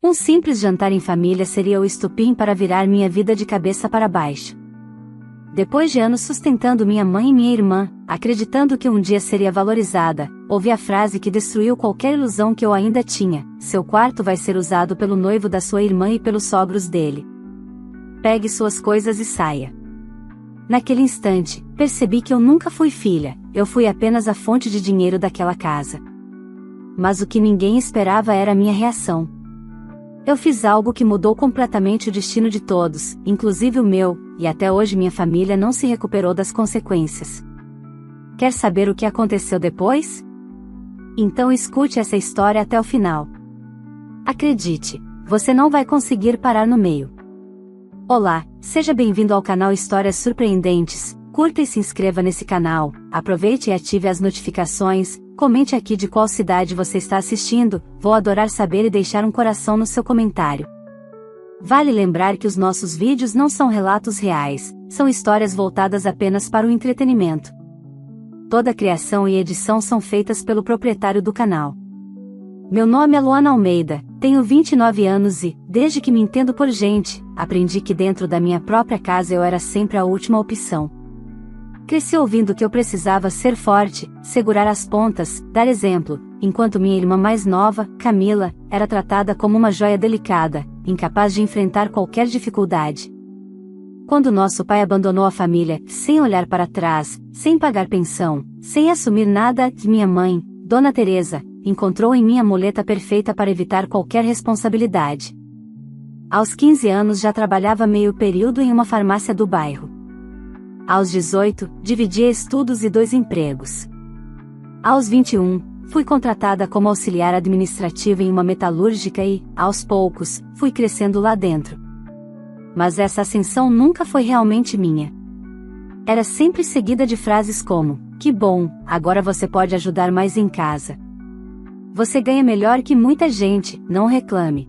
Um simples jantar em família seria o estopim para virar minha vida de cabeça para baixo. Depois de anos sustentando minha mãe e minha irmã, acreditando que um dia seria valorizada, ouvi a frase que destruiu qualquer ilusão que eu ainda tinha: seu quarto vai ser usado pelo noivo da sua irmã e pelos sogros dele. Pegue suas coisas e saia. Naquele instante, percebi que eu nunca fui filha, eu fui apenas a fonte de dinheiro daquela casa. Mas o que ninguém esperava era a minha reação. Eu fiz algo que mudou completamente o destino de todos, inclusive o meu, e até hoje minha família não se recuperou das consequências. Quer saber o que aconteceu depois? Então escute essa história até o final. Acredite, você não vai conseguir parar no meio. Olá, seja bem-vindo ao canal Histórias Surpreendentes. Curta e se inscreva nesse canal, aproveite e ative as notificações, comente aqui de qual cidade você está assistindo, vou adorar saber e deixar um coração no seu comentário. Vale lembrar que os nossos vídeos não são relatos reais, são histórias voltadas apenas para o entretenimento. Toda a criação e edição são feitas pelo proprietário do canal. Meu nome é Luana Almeida, tenho 29 anos e, desde que me entendo por gente, aprendi que dentro da minha própria casa eu era sempre a última opção. Cresci ouvindo que eu precisava ser forte, segurar as pontas, dar exemplo, enquanto minha irmã mais nova, Camila, era tratada como uma joia delicada, incapaz de enfrentar qualquer dificuldade. Quando nosso pai abandonou a família, sem olhar para trás, sem pagar pensão, sem assumir nada, minha mãe, Dona Teresa, encontrou em mim a muleta perfeita para evitar qualquer responsabilidade. Aos 15 anos já trabalhava meio período em uma farmácia do bairro. Aos 18, dividia estudos e 2 empregos. Aos 21, fui contratada como auxiliar administrativa em uma metalúrgica e, aos poucos, fui crescendo lá dentro. Mas essa ascensão nunca foi realmente minha. Era sempre seguida de frases como: que bom, agora você pode ajudar mais em casa. Você ganha melhor que muita gente, não reclame.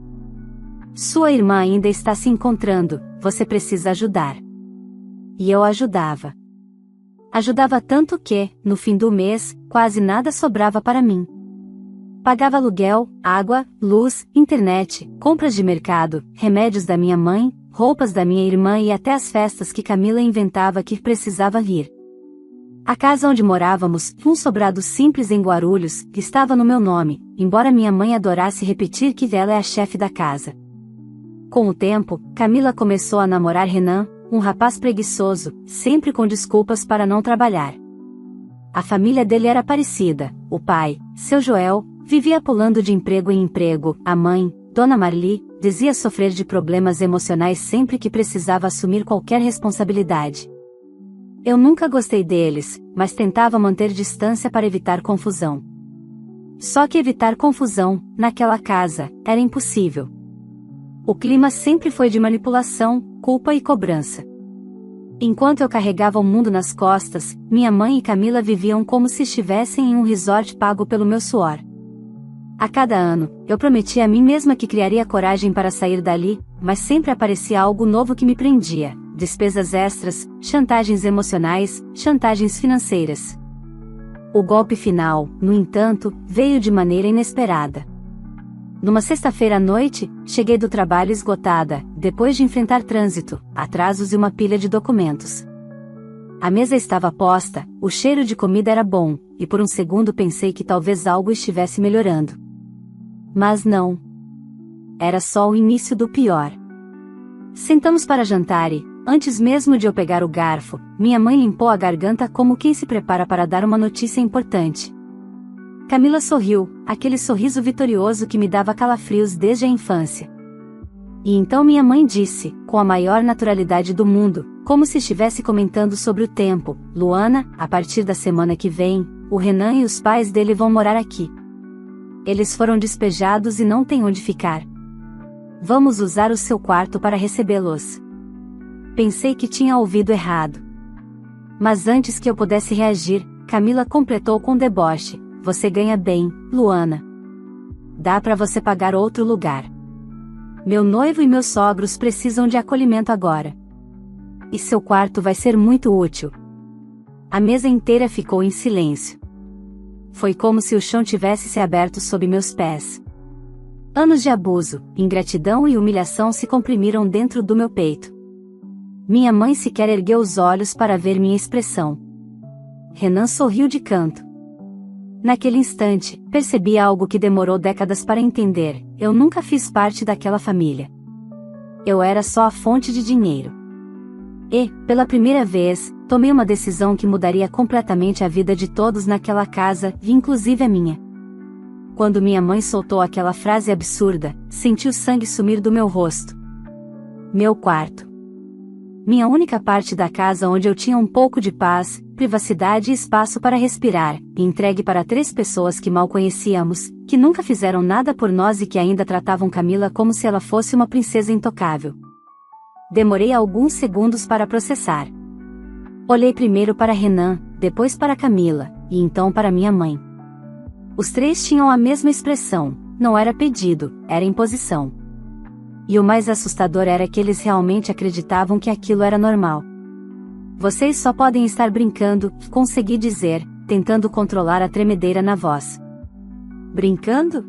Sua irmã ainda está se encontrando, você precisa ajudar. E eu ajudava. Ajudava tanto que, no fim do mês, quase nada sobrava para mim. Pagava aluguel, água, luz, internet, compras de mercado, remédios da minha mãe, roupas da minha irmã e até as festas que Camila inventava que precisava ir. A casa onde morávamos, um sobrado simples em Guarulhos, que estava no meu nome, embora minha mãe adorasse repetir que ela é a chefe da casa. Com o tempo, Camila começou a namorar Renan, um rapaz preguiçoso, sempre com desculpas para não trabalhar. A família dele era parecida, o pai, seu Joel, vivia pulando de emprego em emprego, a mãe, Dona Marli, dizia sofrer de problemas emocionais sempre que precisava assumir qualquer responsabilidade. Eu nunca gostei deles, mas tentava manter distância para evitar confusão. Só que evitar confusão, naquela casa, era impossível. O clima sempre foi de manipulação, culpa e cobrança. Enquanto eu carregava o mundo nas costas, minha mãe e Camila viviam como se estivessem em um resort pago pelo meu suor. A cada ano, eu prometia a mim mesma que criaria coragem para sair dali, mas sempre aparecia algo novo que me prendia: despesas extras, chantagens emocionais, chantagens financeiras. O golpe final, no entanto, veio de maneira inesperada. Numa sexta-feira à noite, cheguei do trabalho esgotada, depois de enfrentar trânsito, atrasos e uma pilha de documentos. A mesa estava posta, o cheiro de comida era bom, e por um segundo pensei que talvez algo estivesse melhorando. Mas não. Era só o início do pior. Sentamos para jantar e, antes mesmo de eu pegar o garfo, minha mãe limpou a garganta como quem se prepara para dar uma notícia importante. Camila sorriu, aquele sorriso vitorioso que me dava calafrios desde a infância. E então minha mãe disse, com a maior naturalidade do mundo, como se estivesse comentando sobre o tempo: Luana, a partir da semana que vem, o Renan e os pais dele vão morar aqui. Eles foram despejados e não têm onde ficar. Vamos usar o seu quarto para recebê-los. Pensei que tinha ouvido errado. Mas antes que eu pudesse reagir, Camila completou com deboche: você ganha bem, Luana. Dá para você pagar outro lugar. Meu noivo e meus sogros precisam de acolhimento agora. E seu quarto vai ser muito útil. A mesa inteira ficou em silêncio. Foi como se o chão tivesse se aberto sob meus pés. Anos de abuso, ingratidão e humilhação se comprimiram dentro do meu peito. Minha mãe sequer ergueu os olhos para ver minha expressão. Renan sorriu de canto. Naquele instante, percebi algo que demorou décadas para entender: eu nunca fiz parte daquela família. Eu era só a fonte de dinheiro. E, pela primeira vez, tomei uma decisão que mudaria completamente a vida de todos naquela casa, inclusive a minha. Quando minha mãe soltou aquela frase absurda, senti o sangue sumir do meu rosto. Meu quarto. Minha única parte da casa onde eu tinha um pouco de paz, privacidade e espaço para respirar, entregue para 3 pessoas que mal conhecíamos, que nunca fizeram nada por nós e que ainda tratavam Camila como se ela fosse uma princesa intocável. Demorei alguns segundos para processar. Olhei primeiro para Renan, depois para Camila, e então para minha mãe. Os 3 tinham a mesma expressão: não era pedido, era imposição. E o mais assustador era que eles realmente acreditavam que aquilo era normal. Vocês só podem estar brincando, consegui dizer, tentando controlar a tremedeira na voz. Brincando?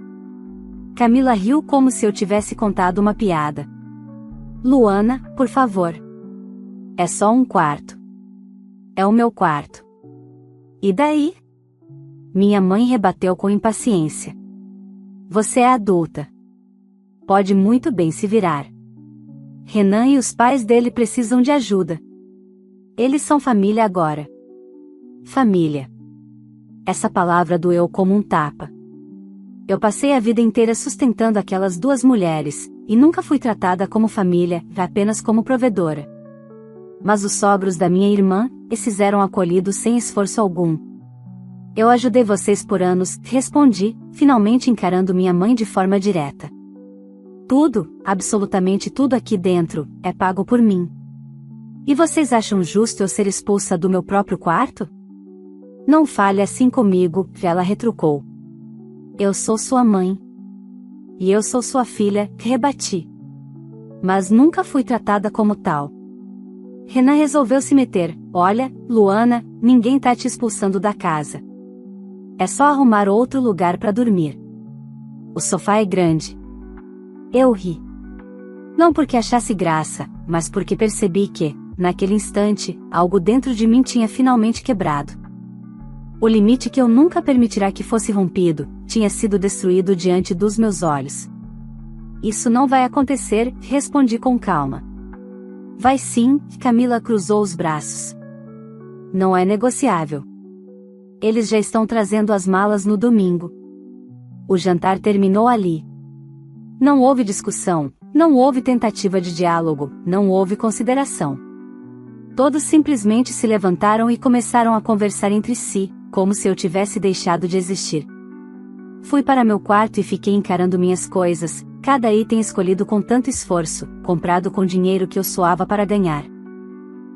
Camila riu como se eu tivesse contado uma piada. Luana, por favor. É só um quarto. É o meu quarto. E daí? Minha mãe rebateu com impaciência. Você é adulta. Pode muito bem se virar. Renan e os pais dele precisam de ajuda. Eles são família agora. Família. Essa palavra doeu como um tapa. Eu passei a vida inteira sustentando aquelas 2 mulheres, e nunca fui tratada como família, apenas como provedora. Mas os sogros da minha irmã, esses eram acolhidos sem esforço algum. Eu ajudei vocês por anos, respondi, finalmente encarando minha mãe de forma direta. Tudo, absolutamente tudo aqui dentro, é pago por mim. E vocês acham justo eu ser expulsa do meu próprio quarto? Não fale assim comigo, ela retrucou. Eu sou sua mãe. E eu sou sua filha, rebati. Mas nunca fui tratada como tal. Renan resolveu se meter. Olha, Luana, ninguém tá te expulsando da casa. É só arrumar outro lugar para dormir. O sofá é grande. Eu ri. Não porque achasse graça, mas porque percebi que, naquele instante, algo dentro de mim tinha finalmente quebrado. O limite que eu nunca permitirá que fosse rompido, tinha sido destruído diante dos meus olhos. Isso não vai acontecer, respondi com calma. Vai sim, Camila cruzou os braços. Não é negociável. Eles já estão trazendo as malas no domingo. O jantar terminou ali. Não houve discussão, não houve tentativa de diálogo, não houve consideração. Todos simplesmente se levantaram e começaram a conversar entre si, como se eu tivesse deixado de existir. Fui para meu quarto e fiquei encarando minhas coisas, cada item escolhido com tanto esforço, comprado com dinheiro que eu suava para ganhar.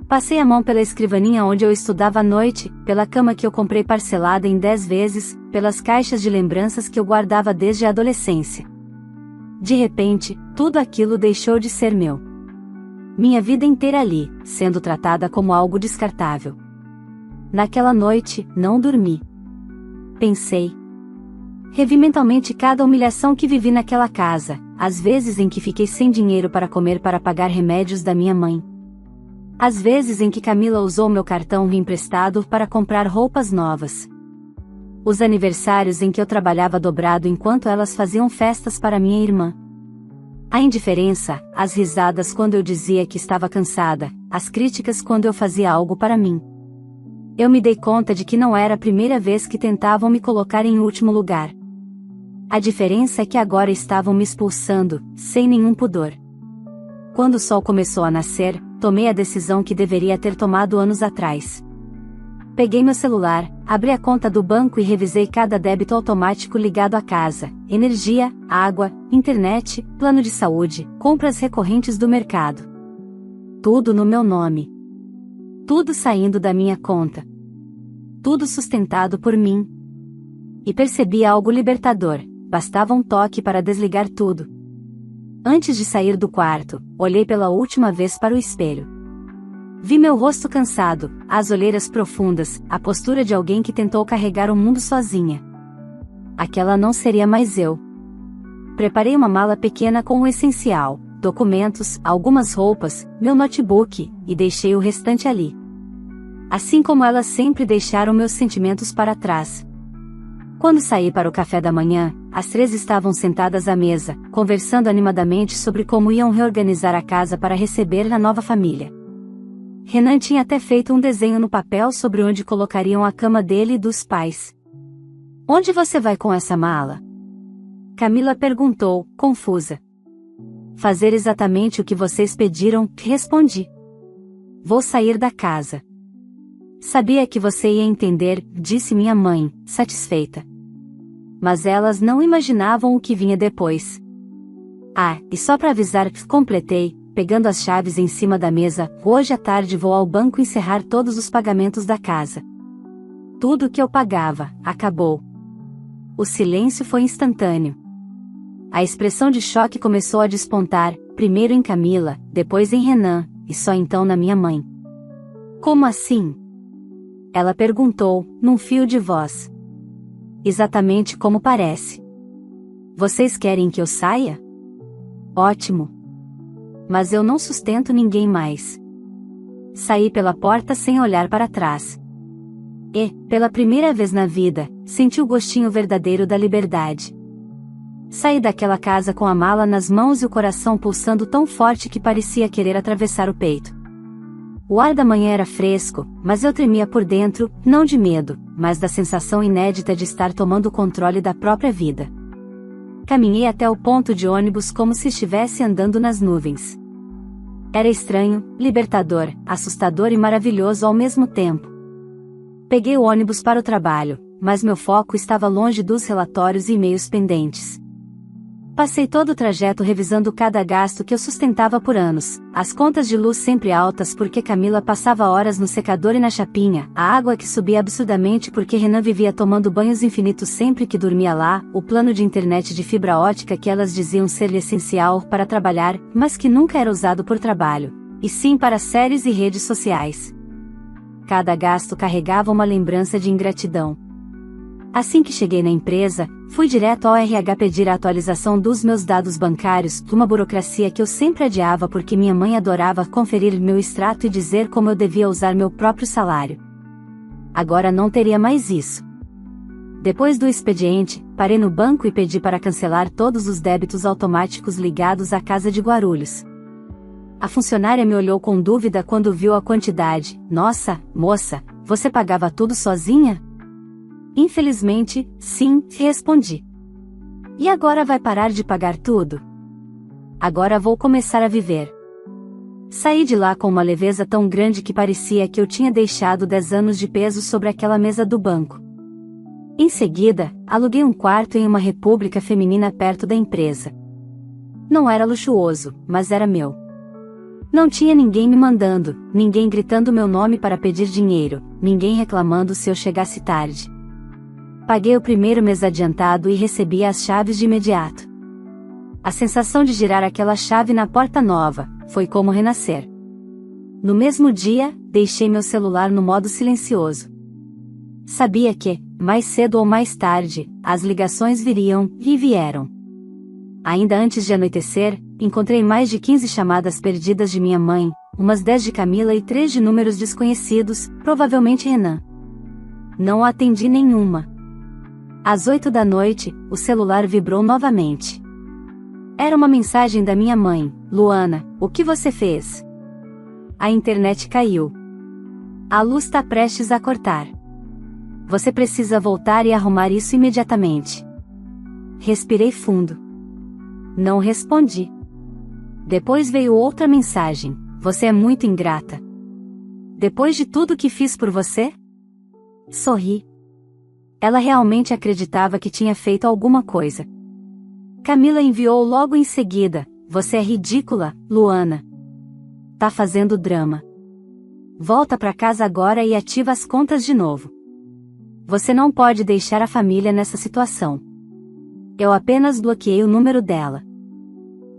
Passei a mão pela escrivaninha onde eu estudava à noite, pela cama que eu comprei parcelada em 10 vezes, pelas caixas de lembranças que eu guardava desde a adolescência. De repente, tudo aquilo deixou de ser meu. Minha vida inteira ali, sendo tratada como algo descartável. Naquela noite, não dormi. Pensei. Revi mentalmente cada humilhação que vivi naquela casa, as vezes em que fiquei sem dinheiro para comer para pagar remédios da minha mãe. As vezes em que Camila usou meu cartão emprestado para comprar roupas novas. Os aniversários em que eu trabalhava dobrado enquanto elas faziam festas para minha irmã. A indiferença, as risadas quando eu dizia que estava cansada, as críticas quando eu fazia algo para mim. Eu me dei conta de que não era a primeira vez que tentavam me colocar em último lugar. A diferença é que agora estavam me expulsando, sem nenhum pudor. Quando o sol começou a nascer, tomei a decisão que deveria ter tomado anos atrás. Peguei meu celular, abri a conta do banco e revisei cada débito automático ligado à casa, energia, água, internet, plano de saúde, compras recorrentes do mercado. Tudo no meu nome. Tudo saindo da minha conta. Tudo sustentado por mim. E percebi algo libertador, bastava um toque para desligar tudo. Antes de sair do quarto, olhei pela última vez para o espelho. Vi meu rosto cansado, as olheiras profundas, a postura de alguém que tentou carregar o mundo sozinha. Aquela não seria mais eu. Preparei uma mala pequena com o essencial, documentos, algumas roupas, meu notebook, e deixei o restante ali. Assim como elas sempre deixaram meus sentimentos para trás. Quando saí para o café da manhã, as 3 estavam sentadas à mesa, conversando animadamente sobre como iam reorganizar a casa para receber a nova família. Renan tinha até feito um desenho no papel sobre onde colocariam a cama dele e dos pais. "Onde você vai com essa mala?" Camila perguntou, confusa. "Fazer exatamente o que vocês pediram", respondi. "Vou sair da casa." "Sabia que você ia entender", disse minha mãe, satisfeita. Mas elas não imaginavam o que vinha depois. "Ah, e só para avisar", completei, pegando as chaves em cima da mesa, "hoje à tarde vou ao banco encerrar todos os pagamentos da casa." Tudo que eu pagava, acabou. O silêncio foi instantâneo. A expressão de choque começou a despontar, primeiro em Camila, depois em Renan, e só então na minha mãe. "Como assim?" Ela perguntou, num fio de voz. "Exatamente como parece. Vocês querem que eu saia? Ótimo. Mas eu não sustento ninguém mais." Saí pela porta sem olhar para trás. E, pela primeira vez na vida, senti o gostinho verdadeiro da liberdade. Saí daquela casa com a mala nas mãos e o coração pulsando tão forte que parecia querer atravessar o peito. O ar da manhã era fresco, mas eu tremia por dentro, não de medo, mas da sensação inédita de estar tomando o controle da própria vida. Caminhei até o ponto de ônibus como se estivesse andando nas nuvens. Era estranho, libertador, assustador e maravilhoso ao mesmo tempo. Peguei o ônibus para o trabalho, mas meu foco estava longe dos relatórios e e-mails pendentes. Passei todo o trajeto revisando cada gasto que eu sustentava por anos, as contas de luz sempre altas porque Camila passava horas no secador e na chapinha, a água que subia absurdamente porque Renan vivia tomando banhos infinitos sempre que dormia lá, o plano de internet de fibra ótica que elas diziam ser essencial para trabalhar, mas que nunca era usado por trabalho, e sim para séries e redes sociais. Cada gasto carregava uma lembrança de ingratidão. Assim que cheguei na empresa, fui direto ao RH pedir a atualização dos meus dados bancários, uma burocracia que eu sempre adiava porque minha mãe adorava conferir meu extrato e dizer como eu devia usar meu próprio salário. Agora não teria mais isso. Depois do expediente, parei no banco e pedi para cancelar todos os débitos automáticos ligados à casa de Guarulhos. A funcionária me olhou com dúvida quando viu a quantidade. "Nossa, moça, você pagava tudo sozinha?" "Infelizmente, sim", respondi. "E agora vai parar de pagar tudo?" "Agora vou começar a viver." Saí de lá com uma leveza tão grande que parecia que eu tinha deixado 10 anos de peso sobre aquela mesa do banco. Em seguida, aluguei um quarto em uma república feminina perto da empresa. Não era luxuoso, mas era meu. Não tinha ninguém me mandando, ninguém gritando meu nome para pedir dinheiro, ninguém reclamando se eu chegasse tarde. Paguei o primeiro mês adiantado e recebi as chaves de imediato. A sensação de girar aquela chave na porta nova, foi como renascer. No mesmo dia, deixei meu celular no modo silencioso. Sabia que, mais cedo ou mais tarde, as ligações viriam, e vieram. Ainda antes de anoitecer, encontrei mais de 15 chamadas perdidas de minha mãe, umas 10 de Camila e 3 de números desconhecidos, provavelmente Renan. Não atendi nenhuma. Às 8 da noite, o celular vibrou novamente. Era uma mensagem da minha mãe: "Luana, o que você fez?" "A internet caiu. A luz está prestes a cortar. Você precisa voltar e arrumar isso imediatamente." Respirei fundo. Não respondi. Depois veio outra mensagem: "Você é muito ingrata. Depois de tudo que fiz por você?" Sorri. Ela realmente acreditava que tinha feito alguma coisa. Camila enviou logo em seguida: "Você é ridícula, Luana. Tá fazendo drama. Volta pra casa agora e ativa as contas de novo. Você não pode deixar a família nessa situação." Eu apenas bloqueei o número dela.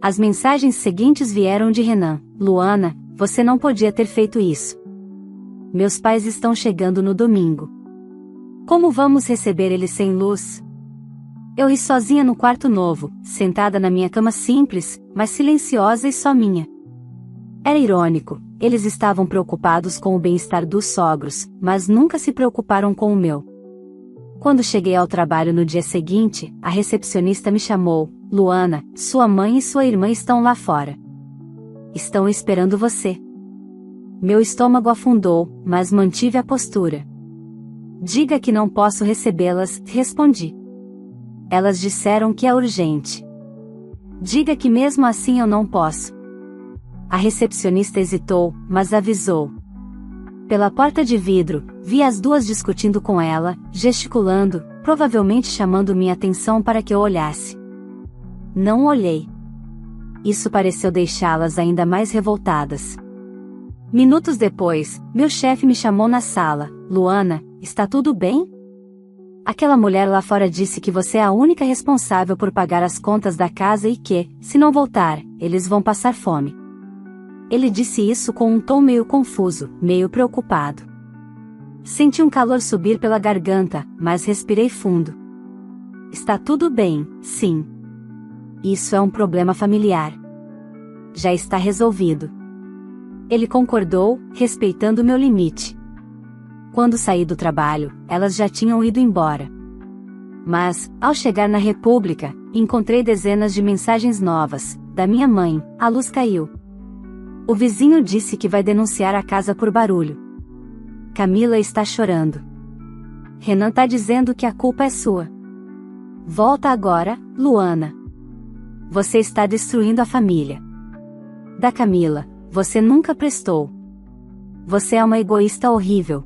As mensagens seguintes vieram de Renan: "Luana, você não podia ter feito isso. Meus pais estão chegando no domingo. Como vamos receber eles sem luz? Eu ri sozinha no quarto novo, sentada na minha cama simples, mas silenciosa e só minha. Era irônico, eles estavam preocupados com o bem-estar dos sogros, mas nunca se preocuparam com o meu. Quando cheguei ao trabalho no dia seguinte, a recepcionista me chamou: Luana, sua mãe e sua irmã estão lá fora. Estão esperando você. Meu estômago afundou, mas mantive a postura. Diga que não posso recebê-las, respondi. Elas disseram que é urgente. Diga que mesmo assim eu não posso. A recepcionista hesitou, mas avisou. Pela porta de vidro, vi as duas discutindo com ela, gesticulando, provavelmente chamando minha atenção para que eu olhasse. Não olhei. Isso pareceu deixá-las ainda mais revoltadas. Minutos depois, meu chefe me chamou na sala: Luana, está tudo bem? Aquela mulher lá fora disse que você é a única responsável por pagar as contas da casa e que, se não voltar, eles vão passar fome. Ele disse isso com um tom meio confuso, meio preocupado. Senti um calor subir pela garganta, mas respirei fundo. Está tudo bem, sim. Isso é um problema familiar. Já está resolvido. Ele concordou, respeitando meu limite. Quando saí do trabalho, elas já tinham ido embora. Mas, ao chegar na República, encontrei dezenas de mensagens novas. Da minha mãe: a luz caiu. O vizinho disse que vai denunciar a casa por barulho. Camila está chorando. Renan tá dizendo que a culpa é sua. Volta agora, Luana. Você está destruindo a família. Da Camila: você nunca prestou. Você é uma egoísta horrível.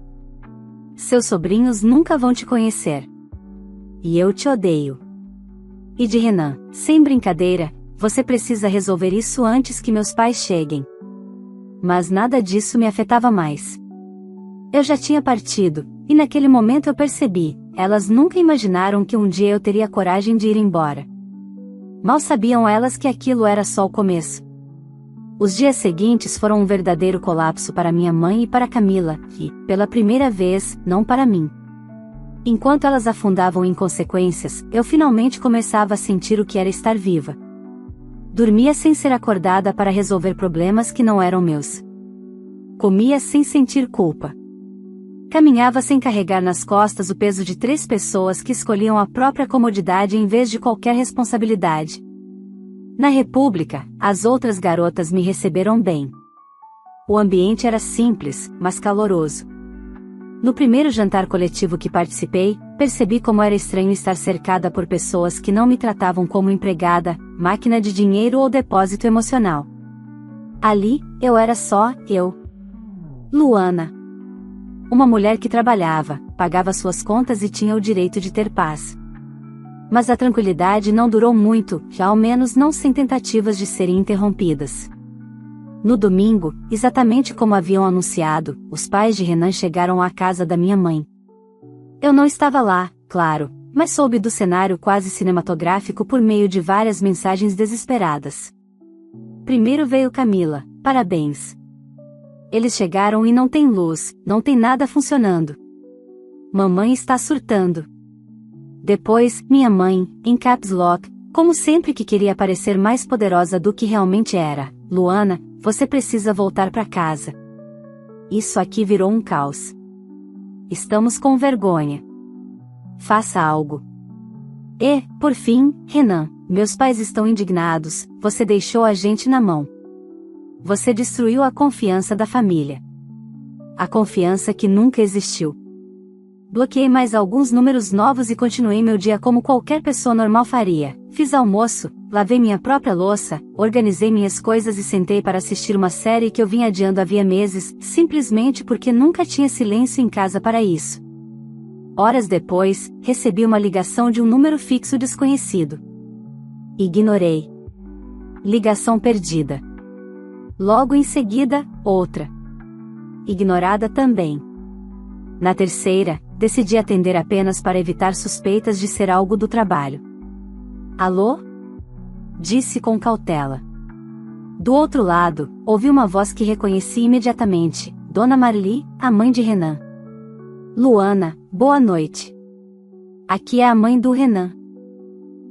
Seus sobrinhos nunca vão te conhecer. E eu te odeio. E de Renan: sem brincadeira, você precisa resolver isso antes que meus pais cheguem. Mas nada disso me afetava mais. Eu já tinha partido, e naquele momento eu percebi: elas nunca imaginaram que um dia eu teria coragem de ir embora. Mal sabiam elas que aquilo era só o começo. Os dias seguintes foram um verdadeiro colapso para minha mãe e para Camila, e, pela primeira vez, não para mim. Enquanto elas afundavam em consequências, eu finalmente começava a sentir o que era estar viva. Dormia sem ser acordada para resolver problemas que não eram meus. Comia sem sentir culpa. Caminhava sem carregar nas costas o peso de 3 pessoas que escolhiam a própria comodidade em vez de qualquer responsabilidade. Na República, as outras garotas me receberam bem. O ambiente era simples, mas caloroso. No primeiro jantar coletivo que participei, percebi como era estranho estar cercada por pessoas que não me tratavam como empregada, máquina de dinheiro ou depósito emocional. Ali, eu era só eu. Luana. Uma mulher que trabalhava, pagava suas contas e tinha o direito de ter paz. Mas a tranquilidade não durou muito, já ao menos não sem tentativas de serem interrompidas. No domingo, exatamente como haviam anunciado, os pais de Renan chegaram à casa da minha mãe. Eu não estava lá, claro, mas soube do cenário quase cinematográfico por meio de várias mensagens desesperadas. Primeiro veio Camila: parabéns. Eles chegaram e não tem luz, não tem nada funcionando. Mamãe está surtando. Depois, minha mãe, em caps lock, como sempre que queria parecer mais poderosa do que realmente era: Luana, você precisa voltar para casa. Isso aqui virou um caos. Estamos com vergonha. Faça algo. E, por fim, Renan: meus pais estão indignados, você deixou a gente na mão. Você destruiu a confiança da família. A confiança que nunca existiu. Bloqueei mais alguns números novos e continuei meu dia como qualquer pessoa normal faria. Fiz almoço, lavei minha própria louça, organizei minhas coisas e sentei para assistir uma série que eu vinha adiando havia meses, simplesmente porque nunca tinha silêncio em casa para isso. Horas depois, recebi uma ligação de um número fixo desconhecido. Ignorei. Ligação perdida. Logo em seguida, outra. Ignorada também. Na terceira, decidi atender apenas para evitar suspeitas de ser algo do trabalho. Alô? Disse com cautela. Do outro lado, ouvi uma voz que reconheci imediatamente: Dona Marli, a mãe de Renan. Luana, boa noite. Aqui é a mãe do Renan.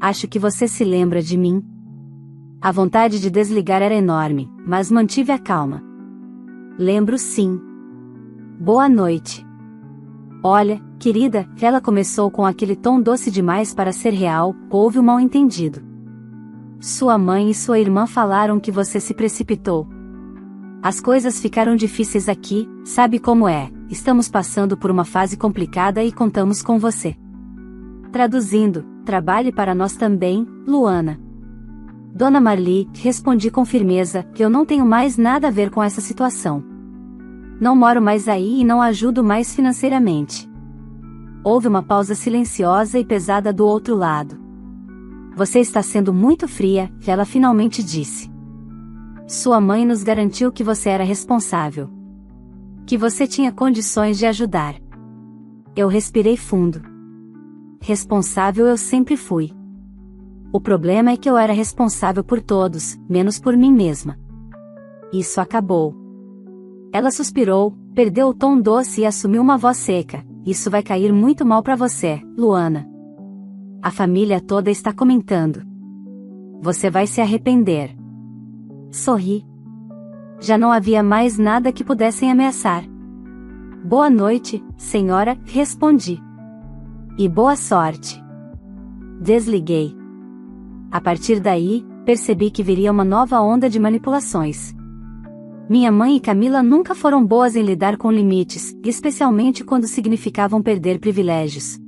Acho que você se lembra de mim. A vontade de desligar era enorme, mas mantive a calma. Lembro sim. Boa noite. Olha, querida, ela começou com aquele tom doce demais para ser real. Houve um mal-entendido. Sua mãe e sua irmã falaram que você se precipitou. As coisas ficaram difíceis aqui, sabe como é, estamos passando por uma fase complicada e contamos com você. Traduzindo, trabalhe para nós também, Luana. Dona Marli, respondi com firmeza, que eu não tenho mais nada a ver com essa situação. Não moro mais aí e não ajudo mais financeiramente. Houve uma pausa silenciosa e pesada do outro lado. Você está sendo muito fria, ela finalmente disse. Sua mãe nos garantiu que você era responsável. Que você tinha condições de ajudar. Eu respirei fundo. Responsável eu sempre fui. O problema é que eu era responsável por todos, menos por mim mesma. Isso acabou. Ela suspirou, perdeu o tom doce e assumiu uma voz seca. Isso vai cair muito mal para você, Luana. A família toda está comentando. Você vai se arrepender. Sorri. Já não havia mais nada que pudessem ameaçar. Boa noite, senhora, respondi. E boa sorte. Desliguei. A partir daí, percebi que viria uma nova onda de manipulações. Minha mãe e Camila nunca foram boas em lidar com limites, especialmente quando significavam perder privilégios.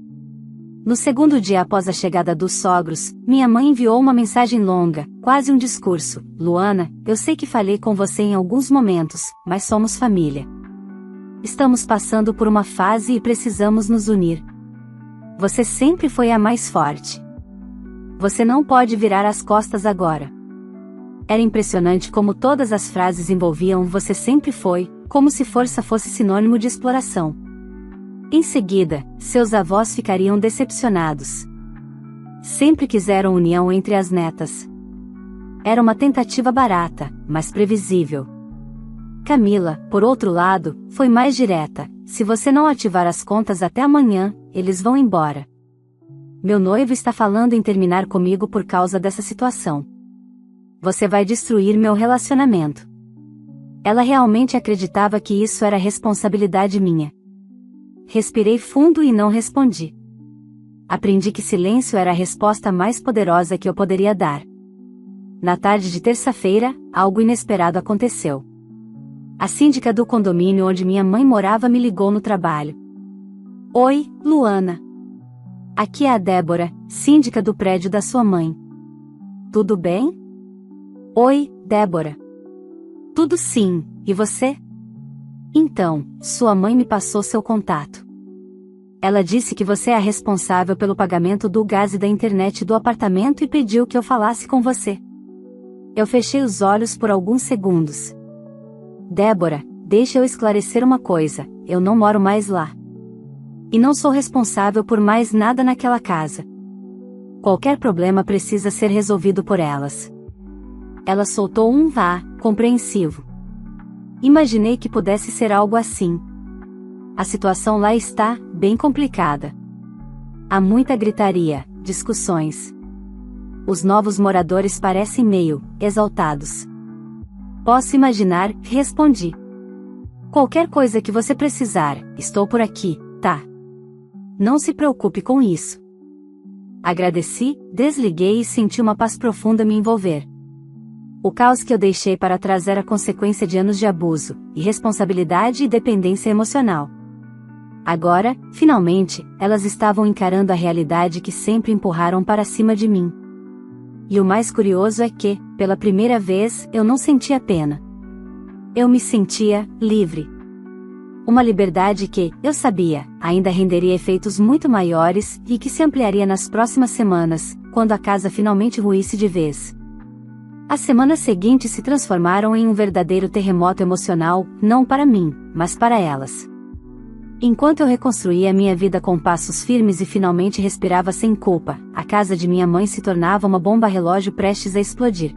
No segundo dia após a chegada dos sogros, minha mãe enviou uma mensagem longa, quase um discurso. Luana, eu sei que falhei com você em alguns momentos, mas somos família. Estamos passando por uma fase e precisamos nos unir. Você sempre foi a mais forte. Você não pode virar as costas agora. Era impressionante como todas as frases envolviam "você sempre foi", como se força fosse sinônimo de exploração. Em seguida, seus avós ficariam decepcionados. Sempre quiseram união entre as netas. Era uma tentativa barata, mas previsível. Camila, por outro lado, foi mais direta: se você não ativar as contas até amanhã, eles vão embora. Meu noivo está falando em terminar comigo por causa dessa situação. Você vai destruir meu relacionamento. Ela realmente acreditava que isso era responsabilidade minha. Respirei fundo e não respondi. Aprendi que silêncio era a resposta mais poderosa que eu poderia dar. Na tarde de terça-feira, algo inesperado aconteceu. A síndica do condomínio onde minha mãe morava me ligou no trabalho. Oi, Luana. Aqui é a Débora, síndica do prédio da sua mãe. Tudo bem? Oi, Débora. Tudo sim, e você? Então, sua mãe me passou seu contato. Ela disse que você é a responsável pelo pagamento do gás e da internet do apartamento e pediu que eu falasse com você. Eu fechei os olhos por alguns segundos. Débora, deixa eu esclarecer uma coisa, eu não moro mais lá. E não sou responsável por mais nada naquela casa. Qualquer problema precisa ser resolvido por elas. Ela soltou um vá, compreensivo. Imaginei que pudesse ser algo assim. A situação lá está bem complicada. Há muita gritaria, discussões. Os novos moradores parecem meio exaltados. Posso imaginar, respondi. Qualquer coisa que você precisar, estou por aqui, tá? Não se preocupe com isso. Agradeci, desliguei e senti uma paz profunda me envolver. O caos que eu deixei para trás era consequência de anos de abuso, irresponsabilidade e dependência emocional. Agora, finalmente, elas estavam encarando a realidade que sempre empurraram para cima de mim. E o mais curioso é que, pela primeira vez, eu não sentia pena. Eu me sentia livre. Uma liberdade que, eu sabia, ainda renderia efeitos muito maiores e que se ampliaria nas próximas semanas, quando a casa finalmente ruísse de vez. As semanas seguintes se transformaram em um verdadeiro terremoto emocional, não para mim, mas para elas. Enquanto eu reconstruía minha vida com passos firmes e finalmente respirava sem culpa, a casa de minha mãe se tornava uma bomba relógio prestes a explodir.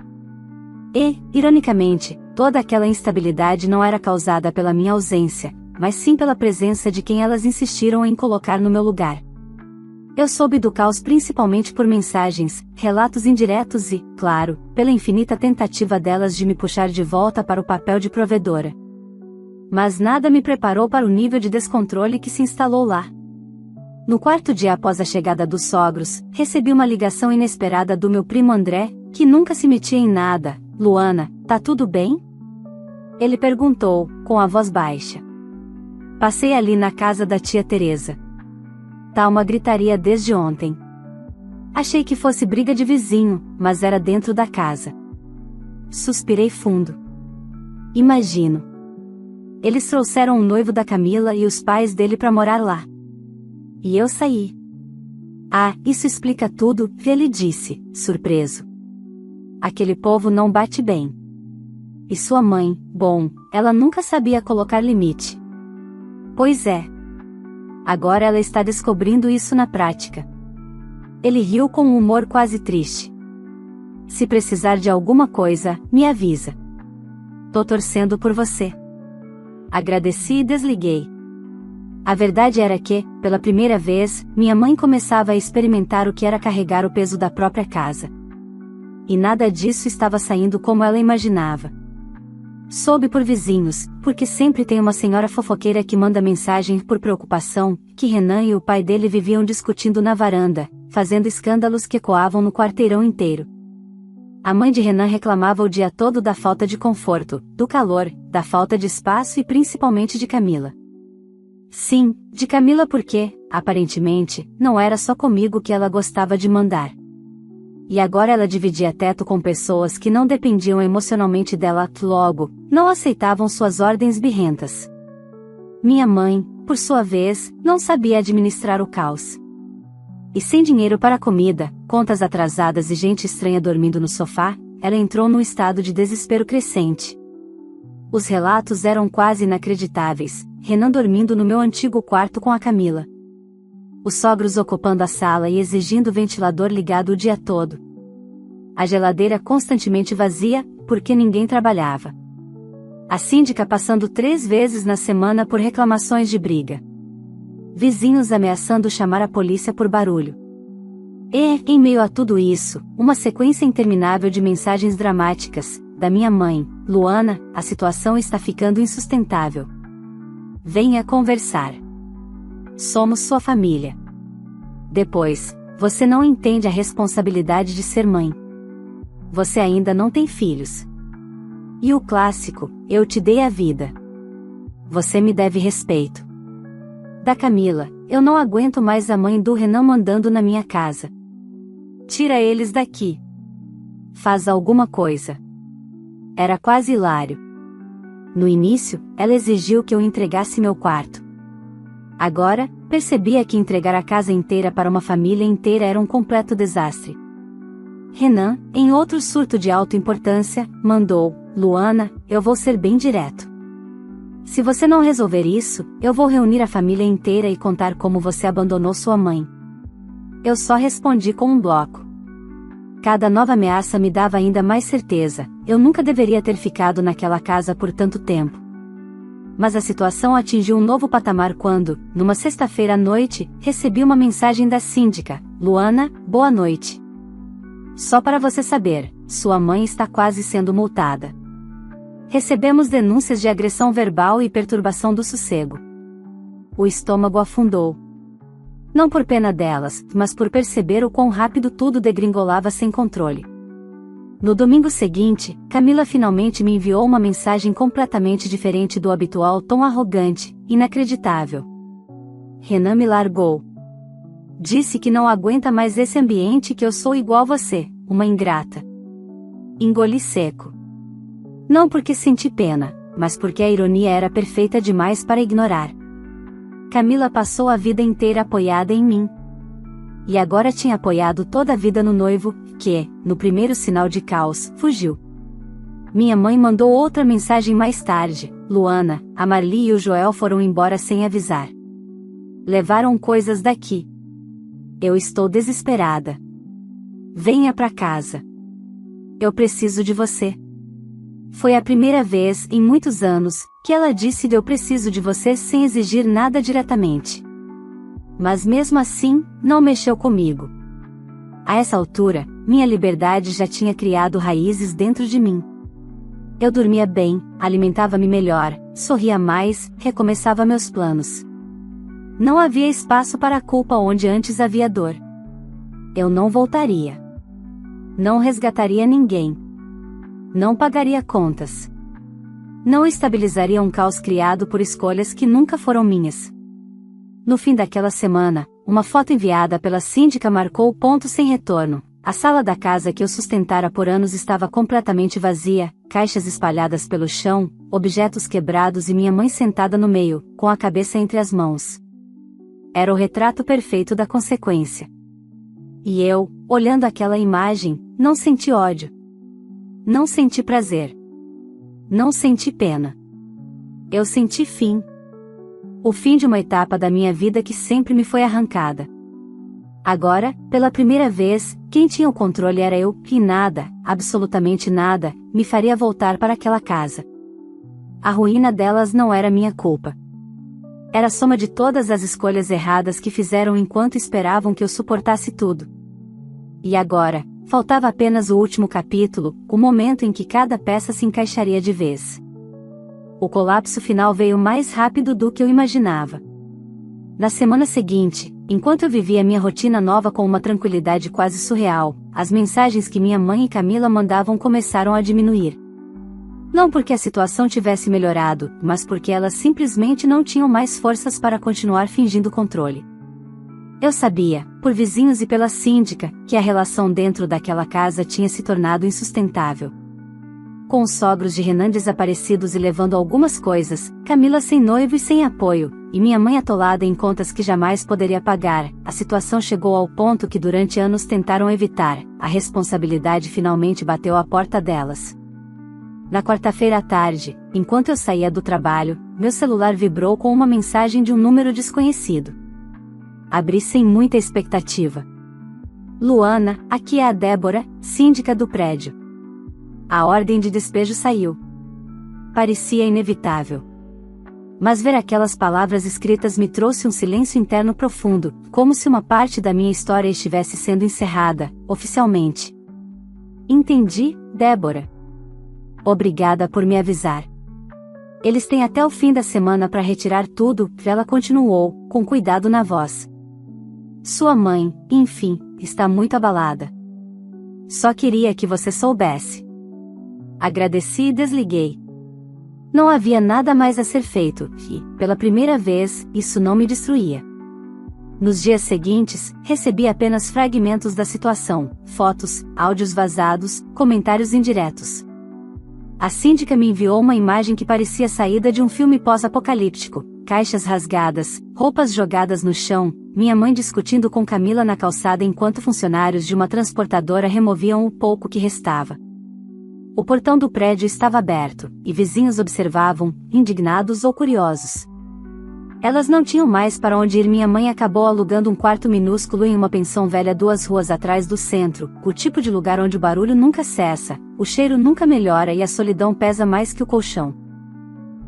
E, ironicamente, toda aquela instabilidade não era causada pela minha ausência, mas sim pela presença de quem elas insistiram em colocar no meu lugar. Eu soube do caos principalmente por mensagens, relatos indiretos e, claro, pela infinita tentativa delas de me puxar de volta para o papel de provedora. Mas nada me preparou para o nível de descontrole que se instalou lá. No quarto dia após a chegada dos sogros, recebi uma ligação inesperada do meu primo André, que nunca se metia em nada. Luana, tá tudo bem? Ele perguntou, com a voz baixa. Passei ali na casa da tia Teresa. Tá uma gritaria desde ontem. Achei que fosse briga de vizinho, mas era dentro da casa. Suspirei fundo. Imagino. Eles trouxeram o noivo da Camila e os pais dele pra morar lá. E eu saí. Ah, isso explica tudo, ele disse, surpreso. Aquele povo não bate bem. E sua mãe, bom, ela nunca sabia colocar limite. Pois é. Agora ela está descobrindo isso na prática. Ele riu com um humor quase triste. Se precisar de alguma coisa, me avisa. Tô torcendo por você. Agradeci e desliguei. A verdade era que, pela primeira vez, minha mãe começava a experimentar o que era carregar o peso da própria casa. E nada disso estava saindo como ela imaginava. Soube por vizinhos, porque sempre tem uma senhora fofoqueira que manda mensagem por preocupação, que Renan e o pai dele viviam discutindo na varanda, fazendo escândalos que ecoavam no quarteirão inteiro. A mãe de Renan reclamava o dia todo da falta de conforto, do calor, da falta de espaço e principalmente de Camila. Sim, de Camila porque, aparentemente, não era só comigo que ela gostava de mandar. E agora ela dividia teto com pessoas que não dependiam emocionalmente dela, logo, não aceitavam suas ordens birrentas. Minha mãe, por sua vez, não sabia administrar o caos. E sem dinheiro para comida, contas atrasadas e gente estranha dormindo no sofá, ela entrou num estado de desespero crescente. Os relatos eram quase inacreditáveis, Renan dormindo no meu antigo quarto com a Camila. Os sogros ocupando a sala e exigindo o ventilador ligado o dia todo. A geladeira constantemente vazia, porque ninguém trabalhava. A síndica passando 3 vezes na semana por reclamações de briga. Vizinhos ameaçando chamar a polícia por barulho. E, em meio a tudo isso, uma sequência interminável de mensagens dramáticas, da minha mãe, Luana, a situação está ficando insustentável. Venha conversar. Somos sua família. Depois, você não entende a responsabilidade de ser mãe. Você ainda não tem filhos. E o clássico, eu te dei a vida. Você me deve respeito. Da Camila, eu não aguento mais a mãe do Renan mandando na minha casa. Tira eles daqui. Faz alguma coisa. Era quase hilário. No início, ela exigiu que eu entregasse meu quarto. Agora, percebia que entregar a casa inteira para uma família inteira era um completo desastre. Renan, em outro surto de alta importância, mandou: Luana, eu vou ser bem direto. Se você não resolver isso, eu vou reunir a família inteira e contar como você abandonou sua mãe. Eu só respondi com um bloco. Cada nova ameaça me dava ainda mais certeza, eu nunca deveria ter ficado naquela casa por tanto tempo. Mas a situação atingiu um novo patamar quando, numa sexta-feira à noite, recebi uma mensagem da síndica: Luana, boa noite. Só para você saber, sua mãe está quase sendo multada. Recebemos denúncias de agressão verbal e perturbação do sossego. O estômago afundou. Não por pena delas, mas por perceber o quão rápido tudo degringolava sem controle. No domingo seguinte, Camila finalmente me enviou uma mensagem completamente diferente do habitual tom arrogante, inacreditável. Renan me largou. Disse que não aguenta mais esse ambiente e que eu sou igual você, uma ingrata. Engoli seco. Não porque senti pena, mas porque a ironia era perfeita demais para ignorar. Camila passou a vida inteira apoiada em mim. E agora tinha apoiado toda a vida no noivo, que, no primeiro sinal de caos, fugiu. Minha mãe mandou outra mensagem mais tarde: Luana, a Marli e o Joel foram embora sem avisar. Levaram coisas daqui. Eu estou desesperada. Venha pra casa. Eu preciso de você. Foi a primeira vez, em muitos anos, que ela disse: eu preciso de você sem exigir nada diretamente. Mas mesmo assim, não mexeu comigo. A essa altura, minha liberdade já tinha criado raízes dentro de mim. Eu dormia bem, alimentava-me melhor, sorria mais, recomeçava meus planos. Não havia espaço para a culpa onde antes havia dor. Eu não voltaria. Não resgataria ninguém. Não pagaria contas. Não estabilizaria um caos criado por escolhas que nunca foram minhas. No fim daquela semana, uma foto enviada pela síndica marcou o ponto sem retorno. A sala da casa que eu sustentara por anos estava completamente vazia, caixas espalhadas pelo chão, objetos quebrados e minha mãe sentada no meio, com a cabeça entre as mãos. Era o retrato perfeito da consequência. E eu, olhando aquela imagem, não senti ódio. Não senti prazer. Não senti pena. Eu senti fim. O fim de uma etapa da minha vida que sempre me foi arrancada. Agora, pela primeira vez, quem tinha o controle era eu, e nada, absolutamente nada, me faria voltar para aquela casa. A ruína delas não era minha culpa. Era a soma de todas as escolhas erradas que fizeram enquanto esperavam que eu suportasse tudo. E agora, faltava apenas o último capítulo, o momento em que cada peça se encaixaria de vez. O colapso final veio mais rápido do que eu imaginava. Na semana seguinte, enquanto eu vivia minha rotina nova com uma tranquilidade quase surreal, as mensagens que minha mãe e Camila mandavam começaram a diminuir. Não porque a situação tivesse melhorado, mas porque elas simplesmente não tinham mais forças para continuar fingindo controle. Eu sabia, por vizinhos e pela síndica, que a relação dentro daquela casa tinha se tornado insustentável. Com os sogros de Renan desaparecidos e levando algumas coisas, Camila sem noivo e sem apoio, e minha mãe atolada em contas que jamais poderia pagar, a situação chegou ao ponto que durante anos tentaram evitar, a responsabilidade finalmente bateu à porta delas. Na quarta-feira à tarde, enquanto eu saía do trabalho, meu celular vibrou com uma mensagem de um número desconhecido. Abri sem muita expectativa. Luana, aqui é a Débora, síndica do prédio. A ordem de despejo saiu. Parecia inevitável. Mas ver aquelas palavras escritas me trouxe um silêncio interno profundo, como se uma parte da minha história estivesse sendo encerrada, oficialmente. Entendi, Débora. Obrigada por me avisar. Eles têm até o fim da semana para retirar tudo, ela continuou, com cuidado na voz. Sua mãe, enfim, está muito abalada. Só queria que você soubesse. Agradeci e desliguei. Não havia nada mais a ser feito, e, pela primeira vez, isso não me destruía. Nos dias seguintes, recebi apenas fragmentos da situação, fotos, áudios vazados, comentários indiretos. A síndica me enviou uma imagem que parecia saída de um filme pós-apocalíptico, caixas rasgadas, roupas jogadas no chão, minha mãe discutindo com Camila na calçada enquanto funcionários de uma transportadora removiam o pouco que restava. O portão do prédio estava aberto, e vizinhos observavam, indignados ou curiosos. Elas não tinham mais para onde ir. Minha mãe acabou alugando um quarto minúsculo em uma pensão velha 2 ruas atrás do centro, o tipo de lugar onde o barulho nunca cessa, o cheiro nunca melhora e a solidão pesa mais que o colchão.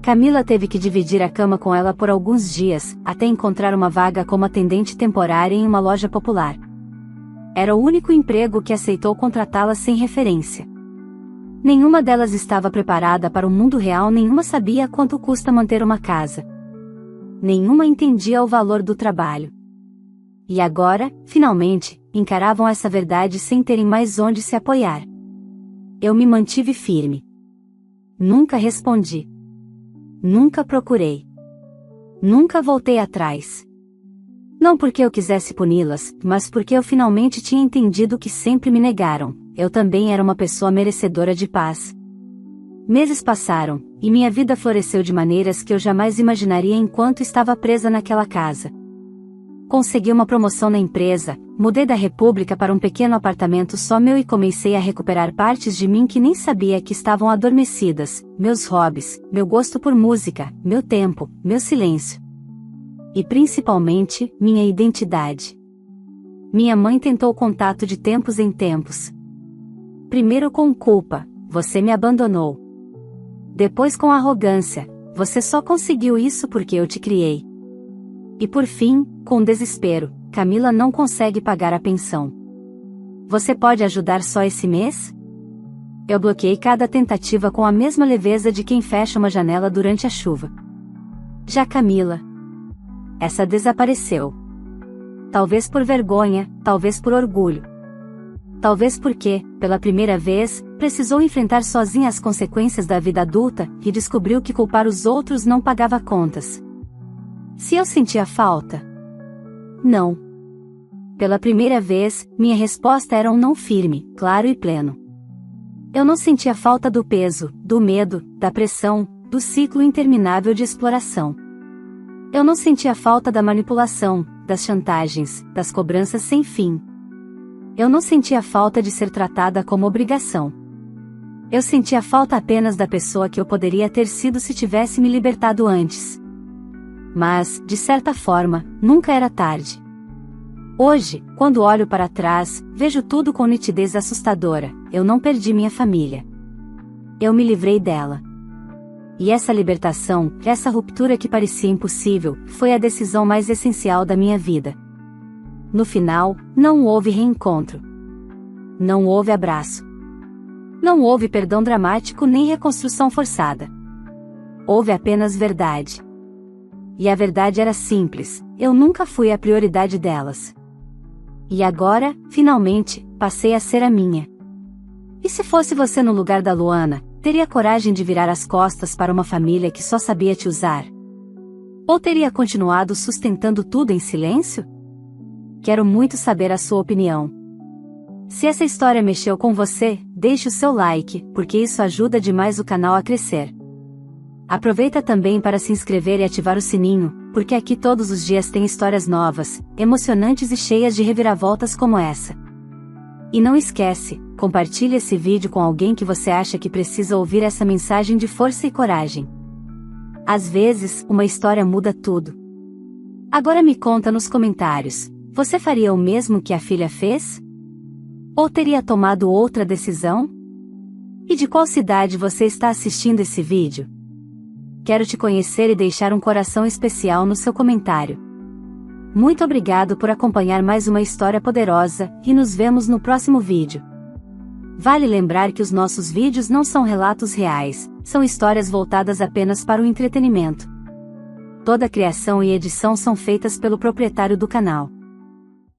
Camila teve que dividir a cama com ela por alguns dias, até encontrar uma vaga como atendente temporária em uma loja popular. Era o único emprego que aceitou contratá-la sem referência. Nenhuma delas estava preparada para o mundo real, nenhuma sabia quanto custa manter uma casa. Nenhuma entendia o valor do trabalho. E agora, finalmente, encaravam essa verdade sem terem mais onde se apoiar. Eu me mantive firme. Nunca respondi. Nunca procurei. Nunca voltei atrás. Não porque eu quisesse puni-las, mas porque eu finalmente tinha entendido o que sempre me negaram. Eu também era uma pessoa merecedora de paz. Meses passaram, e minha vida floresceu de maneiras que eu jamais imaginaria enquanto estava presa naquela casa. Consegui uma promoção na empresa, mudei da República para um pequeno apartamento só meu e comecei a recuperar partes de mim que nem sabia que estavam adormecidas, meus hobbies, meu gosto por música, meu tempo, meu silêncio. E principalmente, minha identidade. Minha mãe tentou contato de tempos em tempos. Primeiro com culpa, você me abandonou. Depois com arrogância, você só conseguiu isso porque eu te criei. E por fim, com desespero, Camila não consegue pagar a pensão. Você pode ajudar só esse mês? Eu bloqueei cada tentativa com a mesma leveza de quem fecha uma janela durante a chuva. Já Camila, essa desapareceu. Talvez por vergonha, talvez por orgulho. Talvez porque, pela primeira vez, precisou enfrentar sozinha as consequências da vida adulta e descobriu que culpar os outros não pagava contas. Se eu sentia falta? Não. Pela primeira vez, minha resposta era um não firme, claro e pleno. Eu não sentia falta do peso, do medo, da pressão, do ciclo interminável de exploração. Eu não sentia falta da manipulação, das chantagens, das cobranças sem fim. Eu não sentia falta de ser tratada como obrigação. Eu sentia falta apenas da pessoa que eu poderia ter sido se tivesse me libertado antes. Mas, de certa forma, nunca era tarde. Hoje, quando olho para trás, vejo tudo com nitidez assustadora. Eu não perdi minha família. Eu me livrei dela. E essa libertação, essa ruptura que parecia impossível, foi a decisão mais essencial da minha vida. No final, não houve reencontro. Não houve abraço. Não houve perdão dramático nem reconstrução forçada. Houve apenas verdade. E a verdade era simples: eu nunca fui a prioridade delas. E agora, finalmente, passei a ser a minha. E se fosse você no lugar da Luana, teria coragem de virar as costas para uma família que só sabia te usar? Ou teria continuado sustentando tudo em silêncio? Quero muito saber a sua opinião. Se essa história mexeu com você, deixe o seu like, porque isso ajuda demais o canal a crescer. Aproveita também para se inscrever e ativar o sininho, porque aqui todos os dias tem histórias novas, emocionantes e cheias de reviravoltas como essa. E não esquece, compartilhe esse vídeo com alguém que você acha que precisa ouvir essa mensagem de força e coragem. Às vezes, uma história muda tudo. Agora me conta nos comentários, você faria o mesmo que a filha fez? Ou teria tomado outra decisão? E de qual cidade você está assistindo esse vídeo? Quero te conhecer e deixar um coração especial no seu comentário. Muito obrigado por acompanhar mais uma história poderosa, e nos vemos no próximo vídeo. Vale lembrar que os nossos vídeos não são relatos reais, são histórias voltadas apenas para o entretenimento. Toda criação e edição são feitas pelo proprietário do canal.